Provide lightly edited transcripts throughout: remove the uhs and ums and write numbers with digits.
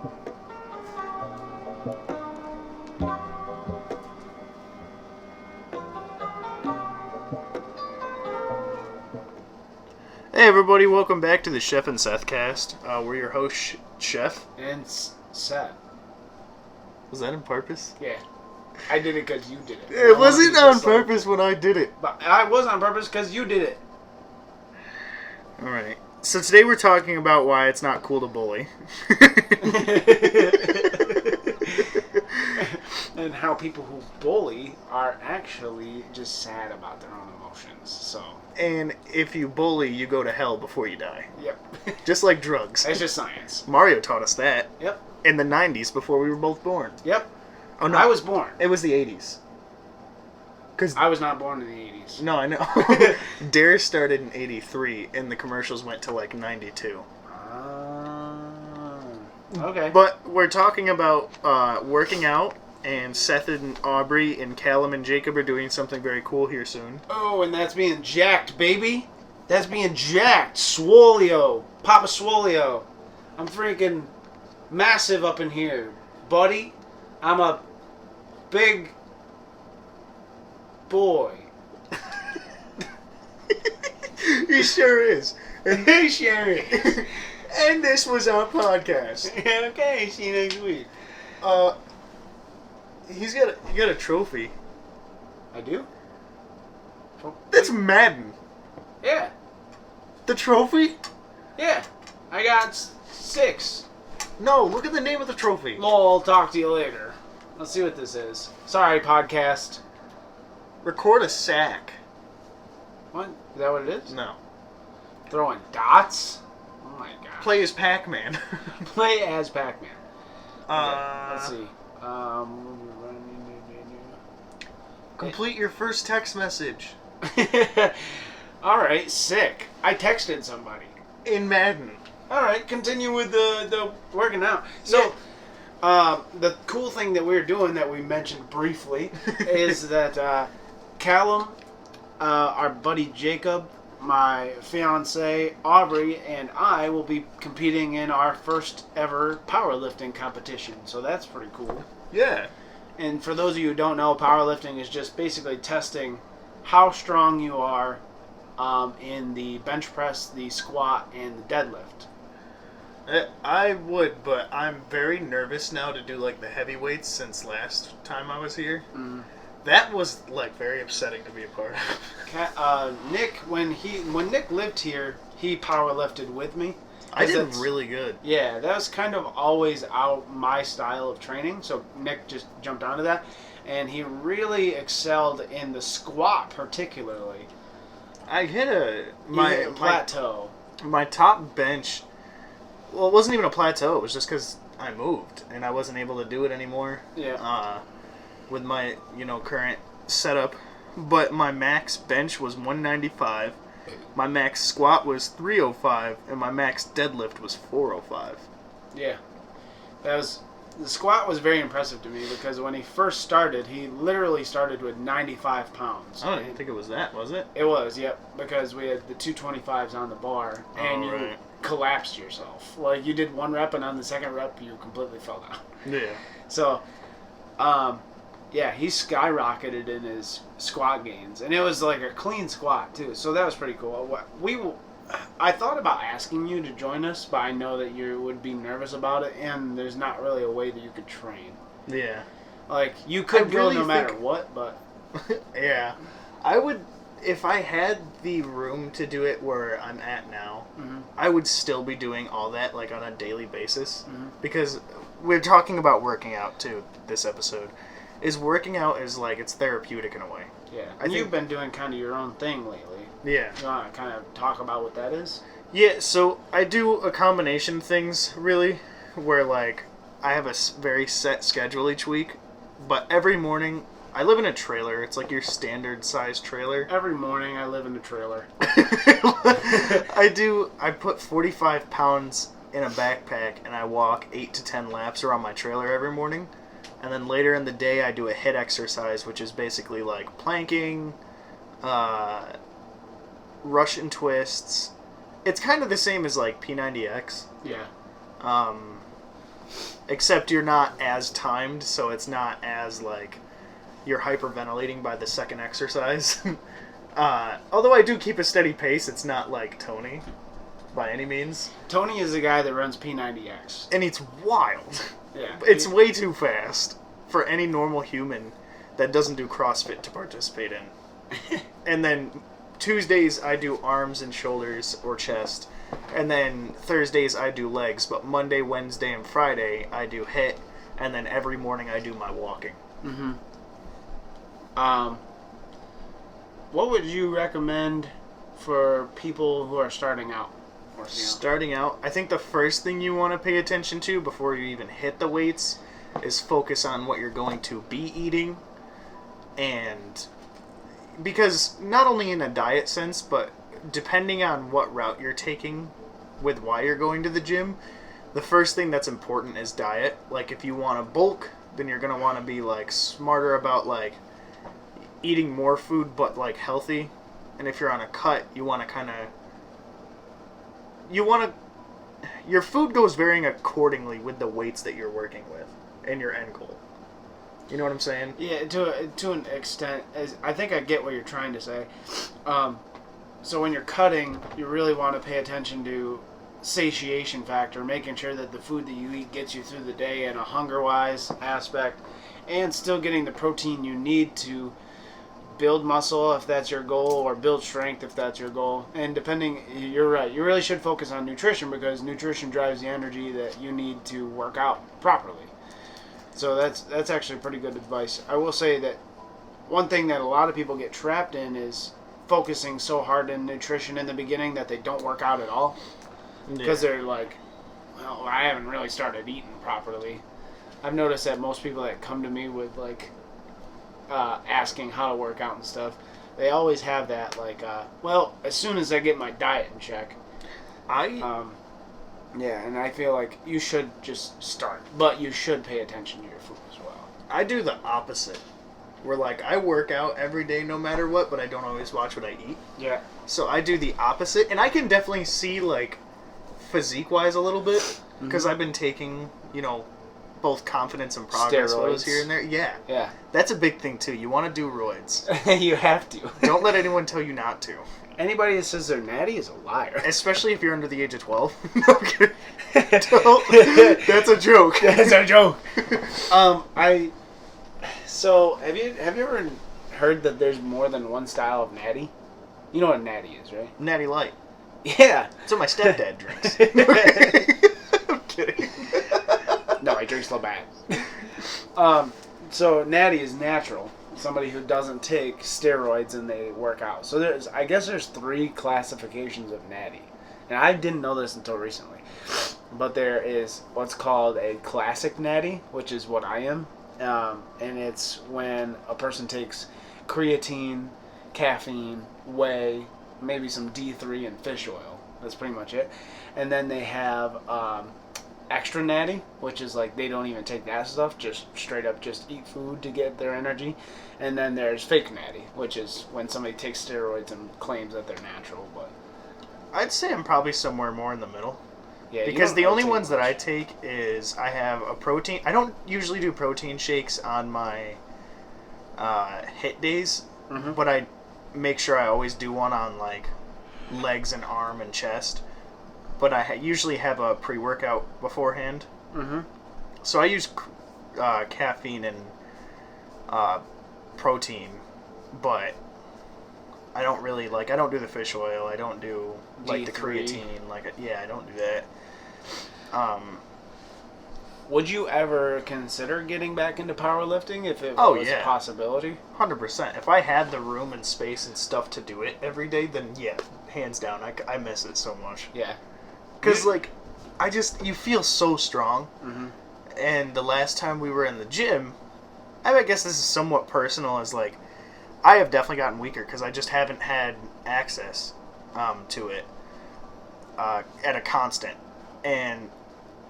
Hey everybody, welcome back to the SheffnSeth cast. We're your hosts, Sheff. And Seth. Was that on purpose? Yeah. I did it because you did it. It wasn't on purpose when I did it. But I was on purpose because you did it. Alright. So today we're talking about why it's not cool to bully. And how people who bully are actually just sad about their own emotions. So. And if you bully, you go to hell before you die. Yep. Just like drugs. It's just science. Mario taught us that. Yep. In the 90s, before we were both born. Yep. Oh no. I was born. It was the 80s. I was not born in the 80s. No, I know. Dare started in 83, and the commercials went to like 92. Okay. But we're talking about working out, and Seth and Aubrey and Callum and Jacob are doing something very cool here soon. Oh, and that's being jacked, baby. That's being jacked. Swolio. Papa Swolio. I'm freaking massive up in here, buddy. I'm a big boy. He sure is. And he sure is. And this was our podcast. Okay, see you next week. You got a trophy. I do? That's Madden. Yeah. The trophy? Yeah. I got 6. No, look at the name of the trophy. Lol, I'll talk to you later. Let's see what this is. Sorry, podcast. Record a sack. What? Is that what it is? No. Throwing dots? Oh my god. Play as Pac-Man. Play as Pac-Man. Okay, let's see. Complete your first text message. Alright, sick. I texted somebody. In Madden. Alright, continue with the working out. So, the cool thing that we're doing that we mentioned briefly is that Callum, our buddy Jacob, my fiance Aubrey, and I will be competing in our first ever powerlifting competition. So that's pretty cool. Yeah. And for those of you who don't know, powerlifting is just basically testing how strong you are in the bench press, the squat, and the deadlift. I would, but I'm very nervous now to do like the heavyweights since last time I was here. Mm. That was like very upsetting to be a part of. Nick, when Nick lived here, he powerlifted with me. I did really good. Yeah, that was kind of always my style of training, so Nick just jumped onto that. And he really excelled in the squat particularly. I hit a plateau. My top bench, well, it wasn't even a plateau. It was just because I moved, and I wasn't able to do it anymore. Yeah. With my, current setup. But my max bench was 195. My max squat was 305, and my max deadlift was 405. Yeah. The squat was very impressive to me because when he first started, he literally started with 95 pounds. I don't even think it was that, was it? It was, yep, because we had the 225s on the bar, and you collapsed yourself. Like, you did one rep, and on the second rep, you completely fell down. Yeah. So, yeah, he skyrocketed in his squat gains, and it was like a clean squat too. So that was pretty cool. I thought about asking you to join us, but I know that you would be nervous about it, and there's not really a way that you could train. Yeah. Like, you could go no matter what, but yeah, I would if I had the room to do it where I'm at now. Mm-hmm. I would still be doing all that like on a daily basis because we're talking about working out too. This episode. Is working out is like it's therapeutic in a way. Yeah, and you've been doing kind of your own thing lately. Yeah. You want to kind of talk about what that is? Yeah, so I do a combination of things, really, where like I have a very set schedule each week, but every morning I live in a trailer. It's like your standard size trailer. Every morning I live in a trailer. I put 45 pounds in a backpack and I walk 8 to 10 laps around my trailer every morning. And then later in the day, I do a HIIT exercise, which is basically like planking, Russian twists. It's kind of the same as like P90X. Yeah. except you're not as timed, so it's not as, like, you're hyperventilating by the second exercise. Although I do keep a steady pace, it's not like Tony, by any means. Tony is the guy that runs P90X. And it's wild. Yeah. It's way too fast for any normal human that doesn't do CrossFit to participate in. And then Tuesdays I do arms and shoulders or chest. And then Thursdays I do legs. But Monday, Wednesday, and Friday I do HIIT. And then every morning I do my walking. Mm-hmm. What would you recommend for people who are starting out? Starting out, I think the first thing you want to pay attention to before you even hit the weights is focus on what you're going to be eating. And because not only in a diet sense, but depending on what route you're taking with why you're going to the gym, the first thing that's important is diet. Like, if you want to bulk, then you're going to want to be, like, smarter about, like, eating more food but, like, healthy. And if you're on a cut, you want to kind of... Your food goes varying accordingly with the weights that you're working with and your end goal. You know what I'm saying? Yeah, to an extent. I think I get what you're trying to say. So when you're cutting, you really want to pay attention to satiation factor, making sure that the food that you eat gets you through the day in a hunger-wise aspect, and still getting the protein you need to build muscle if that's your goal, or build strength if that's your goal. And you're right, you really should focus on nutrition, because nutrition drives the energy that you need to work out properly. So that's actually pretty good advice. I will say that one thing that a lot of people get trapped in is focusing so hard in nutrition in the beginning that they don't work out at all. Because they're like, well, I haven't really started eating properly. I've noticed that most people that come to me with, like, asking how to work out and stuff, they always have that, like, well, as soon as I get my diet in check. Yeah, and I feel like you should just start, but you should pay attention to your food as well. I do the opposite. Where, like, I work out every day no matter what, but I don't always watch what I eat. Yeah. So I do the opposite, and I can definitely see, like, physique-wise a little bit, because I've been taking, you know, both confidence and progress photos here and there. Yeah. Yeah. That's a big thing, too. You want to do roids. You have to. Don't let anyone tell you not to. Anybody that says they're natty is a liar. Especially if you're under the age of 12. No, I'm kidding. That's a joke. That's a joke. So, have you ever heard that there's more than one style of natty? You know what a natty is, right? Natty Light. Yeah. That's what my stepdad drinks. I'm kidding. No, he drinks bad. So natty is natural. Somebody who doesn't take steroids and they work out. So I guess there's 3 classifications of natty. And I didn't know this until recently. But there is what's called a classic natty, which is what I am. And it's when a person takes creatine, caffeine, whey, maybe some D3 and fish oil. That's pretty much it. And then they have extra natty, which is like they don't even take that stuff, just straight up just eat food to get their energy. And then there's fake natty, which is when somebody takes steroids and claims that they're natural. But I'd say I'm probably somewhere more in the middle. Yeah, because the only ones that I take is I have a protein. I don't usually do protein shakes on my HIIT days, but I make sure I always do one on, like, legs and arm and chest. But I usually have a pre-workout beforehand. So I use caffeine and protein, but I don't really, like, I don't do the fish oil. I don't do, like, the creatine. Like, yeah, I don't do that. Would you ever consider getting back into powerlifting if it was a possibility? 100%. If I had the room and space and stuff to do it every day, then yeah, hands down. I miss it so much. Yeah. Because, like, you feel so strong. And the last time we were in the gym, I guess this is somewhat personal, is, like, I have definitely gotten weaker because I just haven't had access to it at a constant. And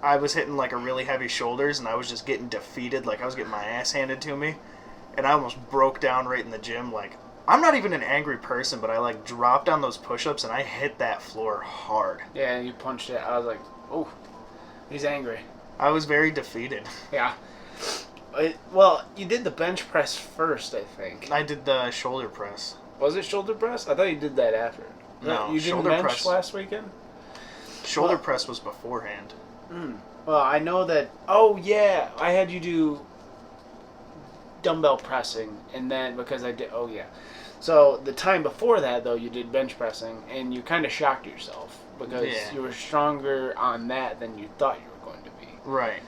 I was hitting, like, a really heavy shoulders, and I was just getting defeated. Like, I was getting my ass handed to me. And I almost broke down right in the gym. Like, I'm not even an angry person, but I, like, dropped on those push-ups, and I hit that floor hard. Yeah, and you punched it. I was like, oh, he's angry. I was very defeated. Yeah. Well, you did the bench press first, I think. I did the shoulder press. Was it shoulder press? I thought you did that after. No, you did shoulder bench press last weekend? Shoulder press was beforehand. Well, I know that... Oh, yeah. I had you do dumbbell pressing, and then because I did... Oh, yeah. So the time before that, though, you did bench pressing, and you kind of shocked yourself because you were stronger on that than you thought you were going to be. Right.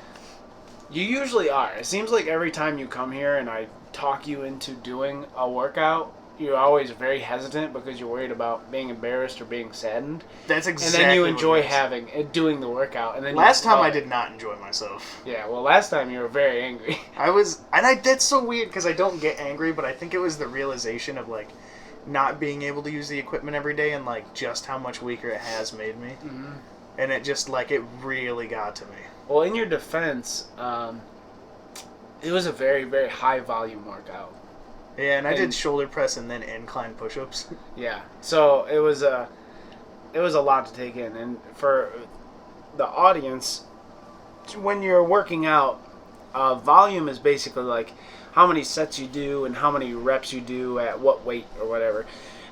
You usually are. It seems like every time you come here and I talk you into doing a workout, you're always very hesitant because you're worried about being embarrassed or being saddened. That's exactly. And then you enjoy doing the workout. And then last time I did not enjoy myself. Yeah, well, last time you were very angry. That's so weird because I don't get angry, but I think it was the realization of like not being able to use the equipment every day and like just how much weaker it has made me. Mm-hmm. And it just like it really got to me. Well, in your defense, it was a very, very high volume workout. Yeah, and I did shoulder press and then incline push-ups. Yeah, so it was a lot to take in, and for the audience, when you're working out, volume is basically like how many sets you do and how many reps you do at what weight or whatever.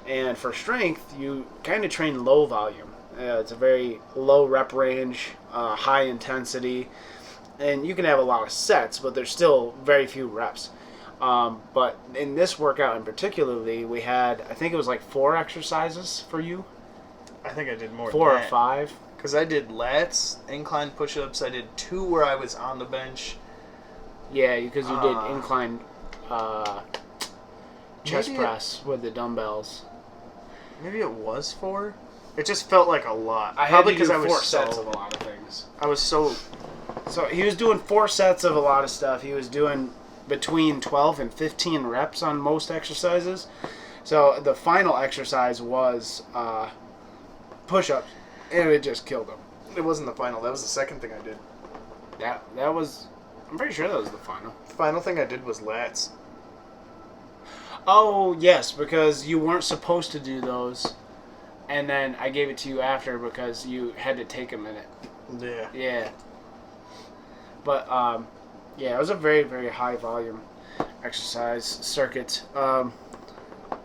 And for strength, you kind of train low volume. It's a very low rep range, high intensity, and you can have a lot of sets, but there's still very few reps. But in this workout in particularly, we had, I think it was like 4 exercises for you. I think I did more 4 than or that. 5. Because I did lats, incline push-ups. I did 2 where I was on the bench. Yeah, because you did incline chest press with the dumbbells. Maybe it was 4. It just felt like a lot. Probably because I was 4 sets of a lot of things. I was so he was doing 4 sets of a lot of stuff. He was doing between 12 and 15 reps on most exercises. So the final exercise was push-ups, and it just killed him. It wasn't the final. That was the second thing I did. That was... I'm pretty sure that was the final. The final thing I did was lats. Oh, yes, because you weren't supposed to do those. And then I gave it to you after because you had to take a minute. Yeah. Yeah. But, yeah, it was a very, very high volume exercise circuit.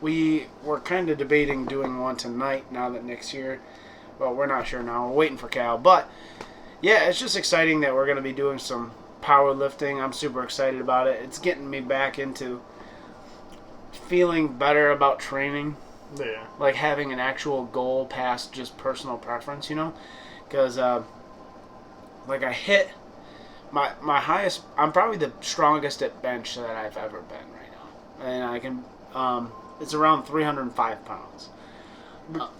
We were kind of debating doing one tonight now that Nick's here. Well, we're not sure now. We're waiting for Cal. But, yeah, it's just exciting that we're going to be doing some powerlifting. I'm super excited about it. It's getting me back into feeling better about training. Yeah. Like having an actual goal past just personal preference, you know? Because, like, I hit my highest... I'm probably the strongest at bench that I've ever been right now. And I can... it's around 305 pounds.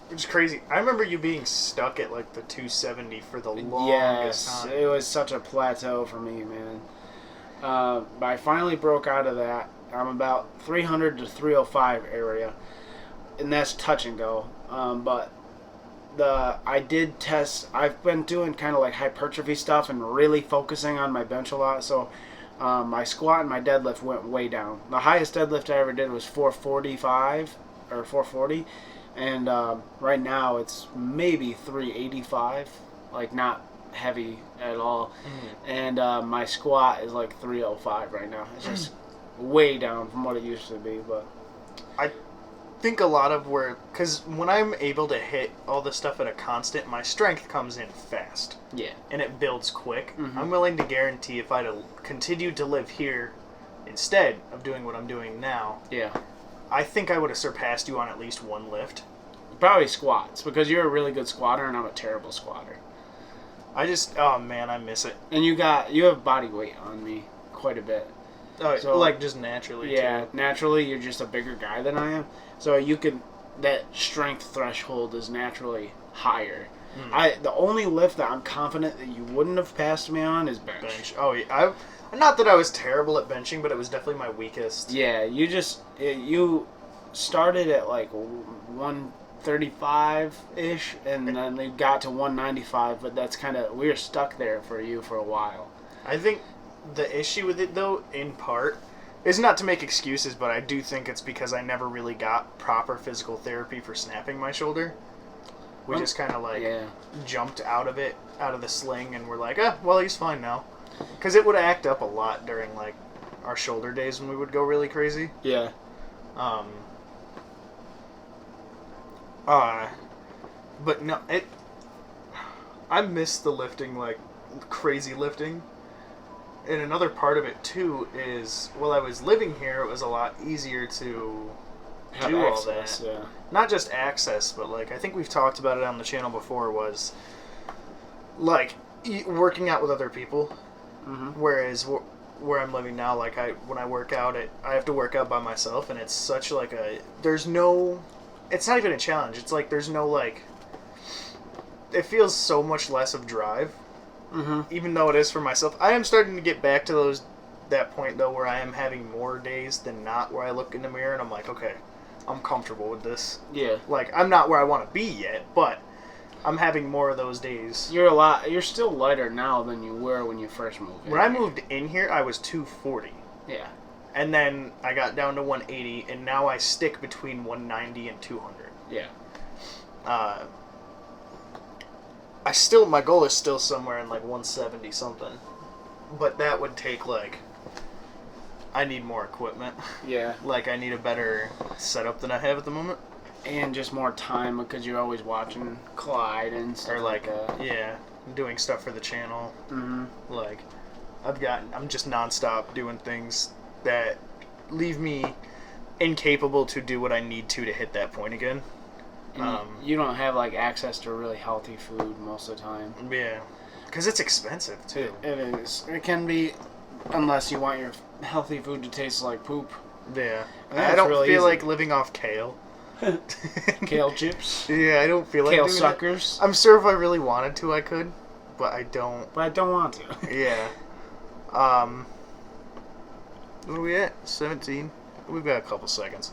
Which is crazy. I remember you being stuck at, like, the 270 for the longest time. It was such a plateau for me, man. But I finally broke out of that. I'm about 300 to 305 area. And that's touch and go. But I did test... I've been doing kind of like hypertrophy stuff and really focusing on my bench a lot. So my squat and my deadlift went way down. The highest deadlift I ever did was 445 or 440. And right now it's maybe 385. Like not heavy at all. Mm-hmm. And my squat is like 305 right now. It's just way down from what it used to be. But I think a lot of because when I'm able to hit all the stuff at a constant, my strength comes in fast. Yeah. And it builds quick. Mm-hmm. I'm willing to guarantee if I'd continued to live here instead of doing what I'm doing now, yeah, I think I would have surpassed you on at least one lift. Probably squats, because you're a really good squatter and I'm a terrible squatter. Oh man, I miss it. And you have body weight on me quite a bit. Oh, so, like just naturally. Yeah, too. Naturally you're just a bigger guy than I am. So that strength threshold is naturally higher. The only lift that I'm confident that you wouldn't have passed me on is bench. Oh yeah, not that I was terrible at benching, but it was definitely my weakest. Yeah, you started at like 135-ish, and then they got to 195, but that's we were stuck there for you for a while. I think the issue with it, though, in part, is not to make excuses, but I do think it's because I never really got proper physical therapy for snapping my shoulder. We just kind of like yeah. jumped out of the sling, and we're like, well, he's fine now. Because it would act up a lot during like our shoulder days when we would go really crazy. Yeah. But no, I miss the lifting, like crazy lifting. And another part of it too is, while I was living here, it was a lot easier to Have do access, all that. yeah. Not just access, but like I think we've talked about it on the channel before, was like working out with other people. Mm-hmm. Whereas where I'm living now, like when I work out, I have to work out by myself, and it's such like it's not even a challenge. It's like there's no like, it feels so much less of drive. Mm-hmm. Even though it is for myself. I am starting to get back to that point though where I am having more days than not where I look in the mirror and I'm like, okay, I'm comfortable with this. Yeah. Like, I'm not where I want to be yet, but I'm having more of those days. You're still lighter now than you were when you first moved in. When I moved in here, I was 240. Yeah. And then I got down to 180, and now I stick between 190 and 200. Yeah. My goal is still somewhere in like 170 something. But that would take like, I need more equipment. Yeah. Like I need a better setup than I have at the moment. And just more time because you're always watching Clyde and stuff Or like that. yeah, doing stuff for the channel. Mm-hmm. Like I'm just nonstop doing things that leave me incapable to do what I need to hit that point again. You don't have like access to really healthy food most of the time. Yeah, because it's expensive too. It is. It can be, unless you want your healthy food to taste like poop. Yeah, That's I don't really feel easy. like living off kale. Kale chips. Yeah, I don't feel like Kale doing suckers. It. I'm sure if I really wanted to, I could, but I don't. But I don't want to. Yeah. What are we at? 17. We've got a couple seconds.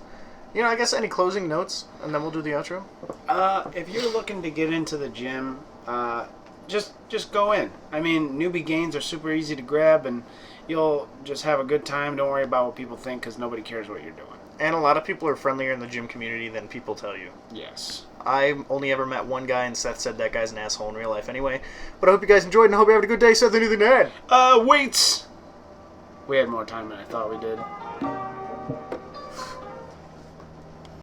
You know, I guess any closing notes, and then we'll do the outro. If you're looking to get into the gym, just go in. I mean, newbie gains are super easy to grab, and you'll just have a good time. Don't worry about what people think, because nobody cares what you're doing. And a lot of people are friendlier in the gym community than people tell you. Yes. I only ever met one guy, and Seth said that guy's an asshole in real life anyway. But I hope you guys enjoyed, and I hope you're having a good day. Seth, anything to add? Weights! We had more time than I thought we did.